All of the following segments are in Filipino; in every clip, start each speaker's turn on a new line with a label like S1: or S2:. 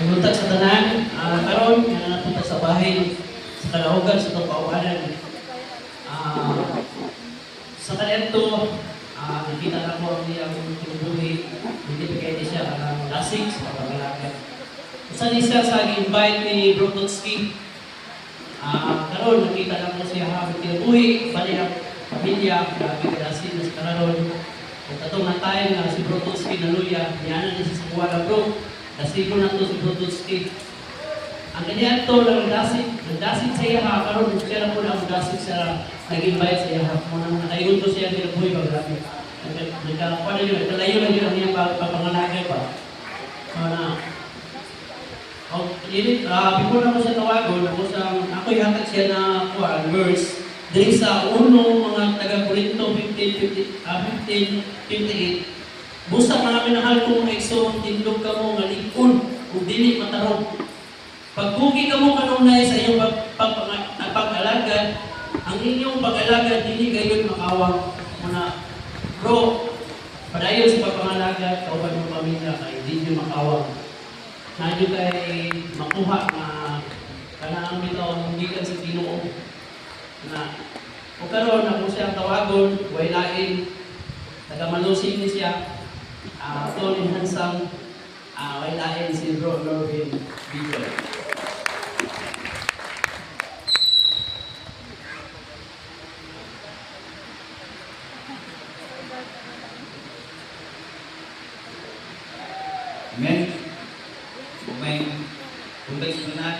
S1: Nagbuntag sa tanan, karon nga napunta sa bahay sa kalaugan sa itong kaubanan. Sa kanento, nakita na ko ang iyang tinubuhi, hindi pa kayo siya lasing sa pagkakalagan. Usa ni siya sa invite ni Brototski. Karon nakita na ko siya habang tinubuhi, bali ang pamilya, grabe kalasin na sa karon. Kung katong na tayo nga si Brototski naluya, niyanan niya sa kuwala bro. Kasi ko na to si Brototski. Ang kanya ito lang nagdasit sa iya ha, karon siya na po na ang dasit sa nag-invite sa iya ha. Muna nakaingon ko siya tinabuhi ba, grabe. Nagkakakuha na yun, nagkalayo lang yun ang iyang papangalagay pa. Before na ko siya tawagon, ako ihatag siya na verse. Dahil sa uno, mga taga-Corinto 15:58, busta marami na halkong ekso, tindog ka mo, ngalikon, kung dili matarong. Pagbugi ka mo kanunay sa iyong pag-alagad, ang inyong pag-alagad, dili gayon makawang. Muna, bro, padayon sa pag-alagad, kauban ng pamilya, kay hindi nyo makawang. Nadyo kay makuha na kanang bitaw ang gikan sa Ginoo na o karon ako siya tawagon, waylain, taga-Malusig ni siya. Tol and handsome, waylain si Bro Norvin Bicol.
S2: Amen. Kung may kuntay sunan,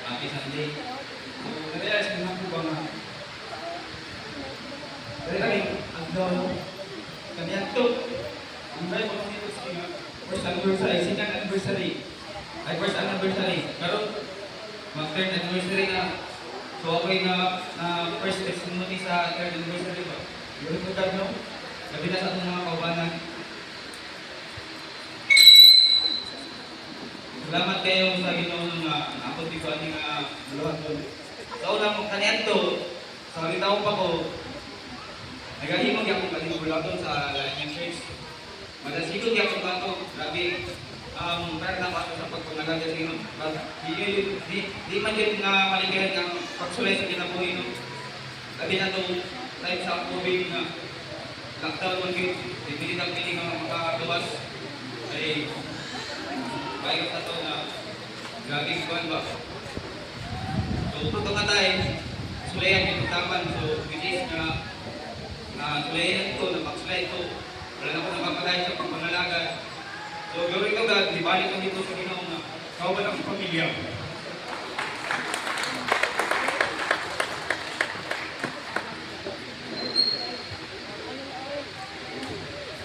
S2: happy Sunday. So, na-realize ko na po ba nga? Kaya kami, kami ang to. Ang bayo ko dito sa first anniversary, second anniversary. Ay, first anniversary. Pero, mag-third anniversary na. So, ako'y na first testimony sa third anniversary ba? Yung ko God, no? Sabi na sa itong mga kaubanan. Salamat kayo sa Ginoo nga ako di ko ani nga buluhan doon. Sa una mo kaniadto, sa bitaw pa ko, nagahimog ako kaning buluhan sa Laing Church. Madasigon di ako bato, grabe. Para na ako sa pagpangalaga sa Ginoo. Di man yun nga maligayan ang pagsulay sa kinabuhi no. Labi na to time sa COVID nga lockdown mo yun, di ang piling nga makagawas. Ay baik sa ito na gaging kuwan ba. So, ito nga tayo, sulayan yung taman. So, bilis na sulayan ito, na pagsulay ito. Wala na ko nakapagay sa pangalaga. So, gawin ko God, di balik ko dito sa Ginoo na kauban ang pamilya.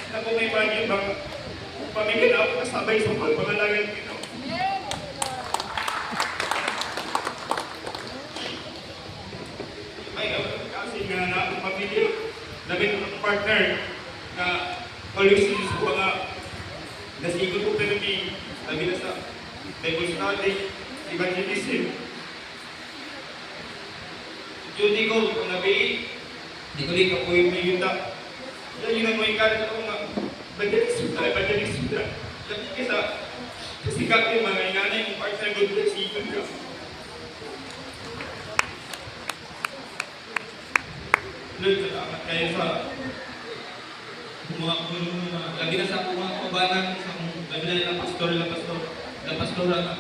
S2: Na kung may bagay bang pamilya na ako kasabay sa pagpangalagan dito. Ay, kasi nga na akong pamilya, labi ng partner na always sa mga nasigot ko pero ni labi na sa Bible study, evangelism. Judy ko, kung nabi, di ko rin kapoy may yuta. Yan yun ang mga ikalat ako nga, evangelism na. Labi ka kasi kakil mga inanay mong partner good blessing ka. Lord, salamat kayo sa mga guru na lagi na sa mga kabanan, sa labi na ng pastora na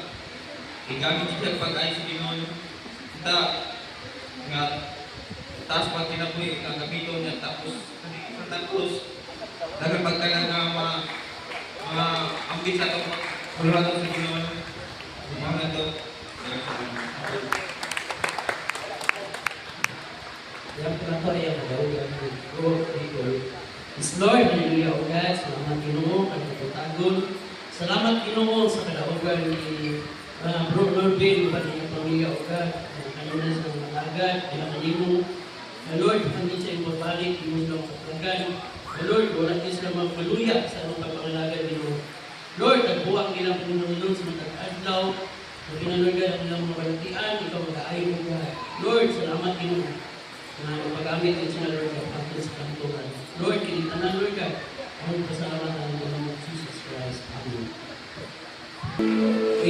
S2: igamit siya pag-ayos sa Ginoo. Kita nga taas pag kinabuhi, kagabito niya tapos dagang pagkala nga ambit sa ito pagkula sa Ginoo. Mga ito
S1: Yang pinaka ay ang gawin ng Bro Bicol. Is Lord, hallelujah o God, salamat Ginoo, ang kaputagon. Salamat Ginoo sa kadaugan ni Bro Norvin, pati ang pamilya o God, ang kanina sa mga agad, kinakanimo. Lord, hindi siya ibabalik, hindi mo lang kapalagan. Lord, wala din sila magpaluya sa anong kapangalagan Ginoo. Lord, nagbuwang nilang Panginoon sa mga adlaw, na pinalagan ang nilang mabalatian, ikaw mag-aayon mo God. Lord, salamat Ginoo. Na pag-amit din siya Lord ng pagkakas sa kanturan. Lord, kinitanan Lord God, ang pasalamat ng Jesus Christ. Amen.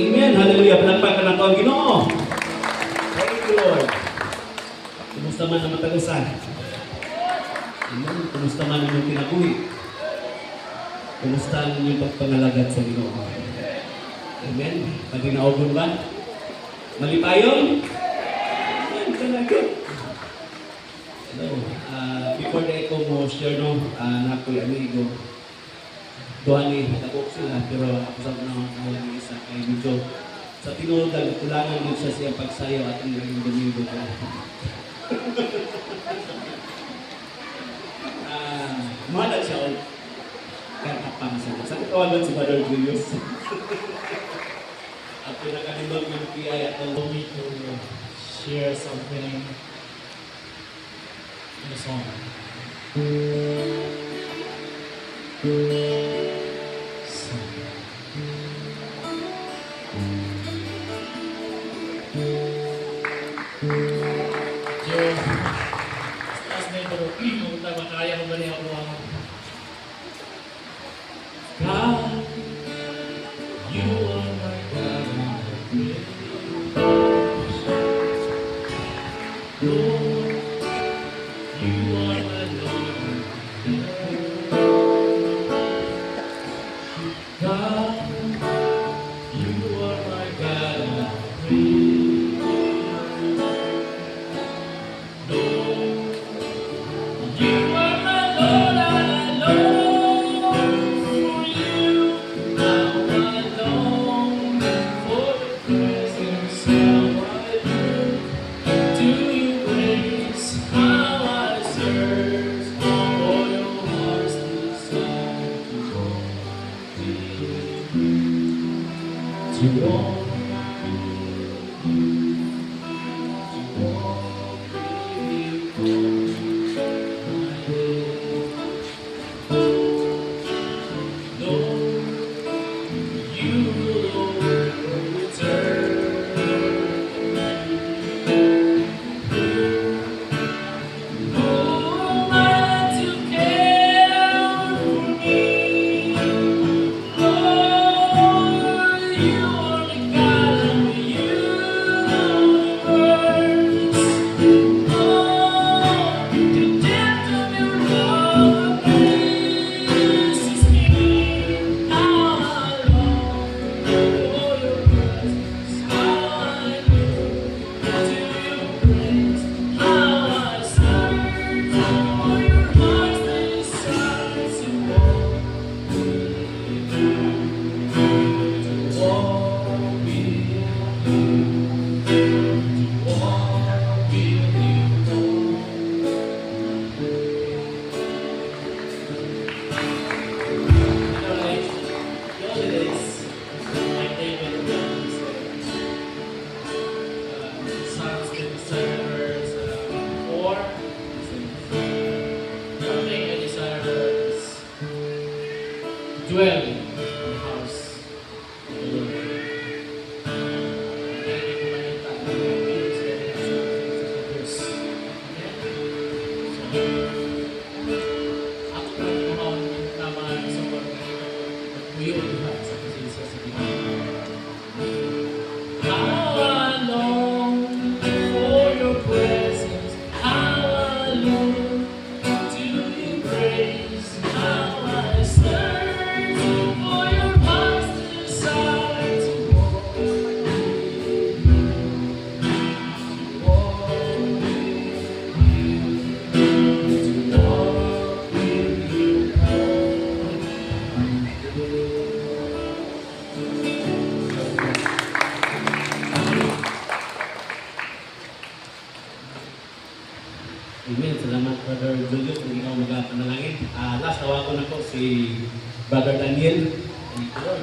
S1: Amen. Hallelujah. Palagpakan na ito ang Ginoo. Thank you, Lord. Kumusta man ang matagusan? Amen. Kumusta man ang inyong kinabuhi? Kumusta ang inyong pagpangalagad sa Ginoo? Amen. Paginaogon ba? Malipayon? Amen. Talaga. Hello. Before na ito mo share no, na ako'y amigo. Doon ni nagok sila, pero ako sa mga ng isa kay medyo sa tinulodan, kulangan din siya siyang pagsayaw at ang naging domingo ko. Mahalag siya o karapang sa sa kawalan si Brother Julius. At pinakalimang yung PI at
S3: Allow me to share something in a song. Taas na ito, kung makaya ko ba niya ako ang God, you are my God. Lord, you are my Lord. God, you are my God. Lord, you are my Lord, and I long for you. How I long for your presence, how I look to your grace, how I search for your heart's desire to walk dwell in the house of the Lord. Hindi ko makita ang Diyos kaya sa Diyos. So, ako lang kumaon ng tama sa pag-uyo diha sa presensya sa Ginoo. How I long for your presence, how I look to your grace, how I search for your heart's desire to walk with you, to walk with you.
S1: Amen. Salamat, Brother Julius, kung ikaw magapanalangin. Last, tawagan na po si Brother Daniel.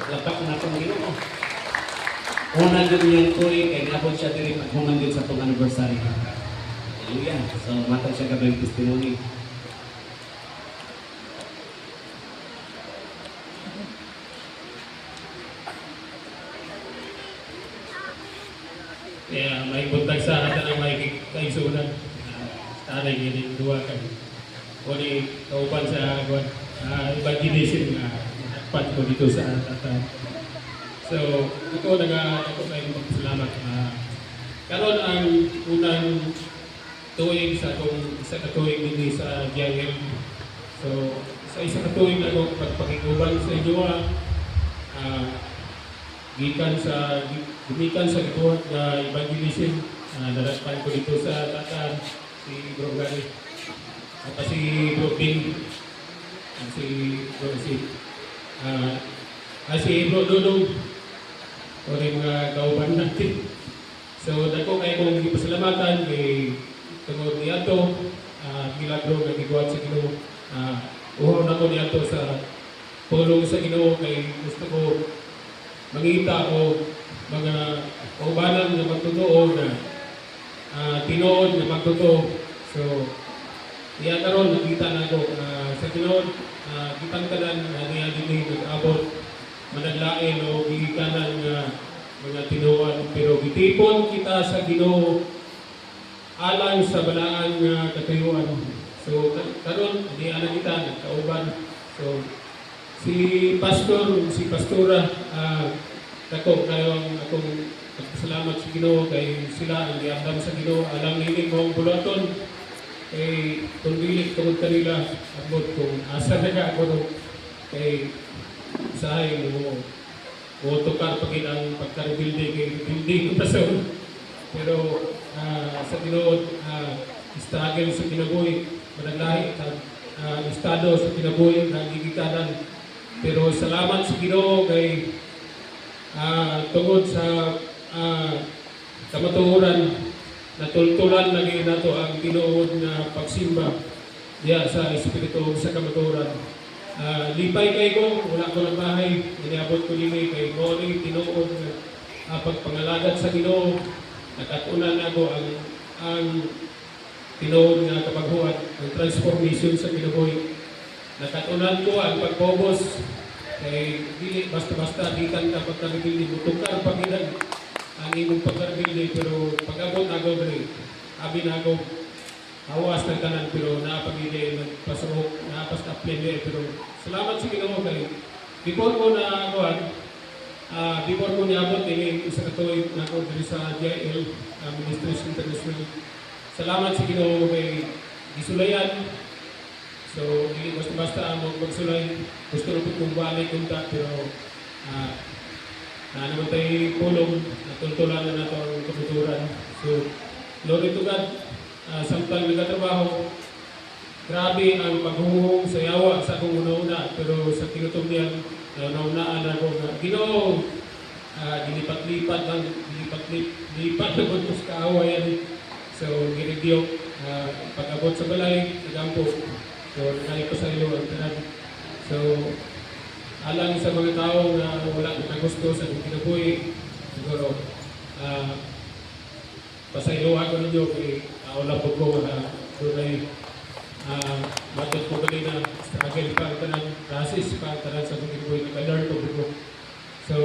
S1: Lapak na po ng Ginoo. Unang din niyang tuloy, kaya napon siya din paghuman din sa itong anniversary. Hallelujah. So, matang siya gabay testimony.
S3: Kaya may buntag sa atin ang may kaisunan. Tanay gini dua kan. Kuni kauban sa ibaginisip nga nakpat ko dito sa So, ako kayo magpasalamat. Karon ang unang tuwing sa akong isa ka tuwing din sa GIL. So, sa isa ka tuwing na akong pagpakiguban sa inyo, gikan sa gituhat na evangelism, nadatpan ko dito sa tatan, si Bro Gary, at si Bro Bing, at si Bro si Bro Dudong, o rin mga kauban natin. So, dako kayo kong ipasalamatan kay tungod niya to, milagro na giguhat sa Ginoo. Uhaw na ko niya to sa tulong sa Ginoo kay gusto ko mangita o mga kaubanan na magtotoo na tinood na magtotoo. So, niya karon nakita na ko sa tinood, kitang tanan niya din nag-abot managlain o gigikanan nga mga tinuan, pero gitipon kita sa Ginoo alang sa balaan nga katuyuan. So karon di ana kita nagkauban. So si pastora dako kayo ang akong salamat sa Ginoo kay sila ang giandam sa Ginoo alang nini mong bulaton kay tundilik tungod kanila abot kung asa na ako kay sahay mo tukar pagin ang pagka-rebuilding kay building ko tason. Pero sa tinuod struggle sa kinabuhi managlahi estado sa kinabuhi nagigikanan. Pero salamat sa Ginoo kay tungod sa kamatuoran natultulan lagi nato ang tinuod na pagsimba diya sa espiritu sa kamatuoran. Lipay kay ko, wala ko ng bahay, iniabot ko nini kay Mori, tinuod na pagpangalagat sa Ginoo, nakatunan ako ang tinuod nga kapaghuan, ang transformation sa kinabuhi. Nakatunan ko ang pagpobos, kay dili basta-basta dikan ka pagkabili mo, tukar pagilan ang imong pagkabili, pero pag-abot ako dali, abi na ako, awas ng kanan pero napagili nagpasok napas-apply pero salamat sa Ginoo kay before ko na kuan before ko niabot ini isa ka tuig na ako diri sa GIL Ministries International. Salamat sa Ginoo kay gisulayan. So dili basta-basta ang magsulay gusto na pud kong balik kunta pero naman tayo pulong natultulan na nato ang kabuturan. So glory to God. Samtang nagtatrabaho, grabe ang paghuhong sa yawa sa akong una-una, pero sa tinutong niyan, naunaan ako na Ginoo, dilipat-lipat lang, dilipat na ko sa kaawayan. So, ginigdiyo, pag-abot sa balay, nagampo. So, nanalig ko sa ilo ang tanan. So, alang sa mga tao na wala na gusto sa kinabuhi, siguro, pasaylohan ko ninyo kay wala po ko na tunay matod ko kanina struggle pa ang tanan rasis pa ang tanan sa kinabuhi nag-alert po ko. So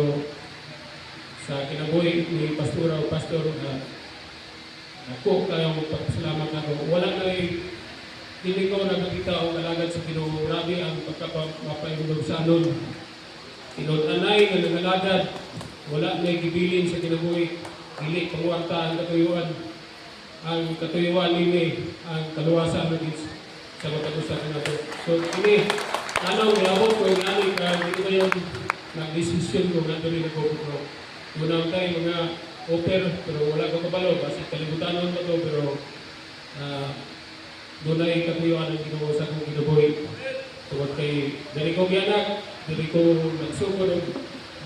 S3: sa kinabuhi ni pastora o pastor ako kayong pagpasalamat ako wala na hindi ko nagkita o kalagad sa Ginoo. Grabe ang pagkapapayulog sa anon tinod-anay nga nangalagad wala na gibilin sa kinabuhi dili pangwarta ang katuyuan nini ang kaluwasan na sa matag-usapan nato. So ini ano niabot ko yung ani ka dito kayo nag-desisyon ko na tuloy na ko pero unang tayo mga offer pero wala ko kabalo kasi kalibutanon pa to pero doon ay katuyuan ang Ginoo sa akong kinabuhi tungod kay dali ko gianak dali ko nagsugod ng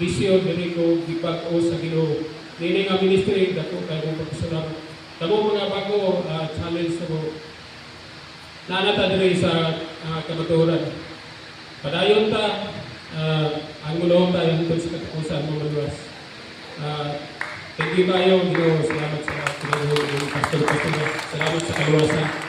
S3: bisyon dali ko gipag-o sa Ginoo. Nini nga ministry, dako kayo pagpasalamat. Tamo mga bago challenge ko. Nanata diri sa kamatuoran. Padayon ta ang mulong tayo tungkol sa katapusan mo maluwas. Thank you kayo, Ginoo. Salamat sa Pastor. Salamat sa kaluwasan.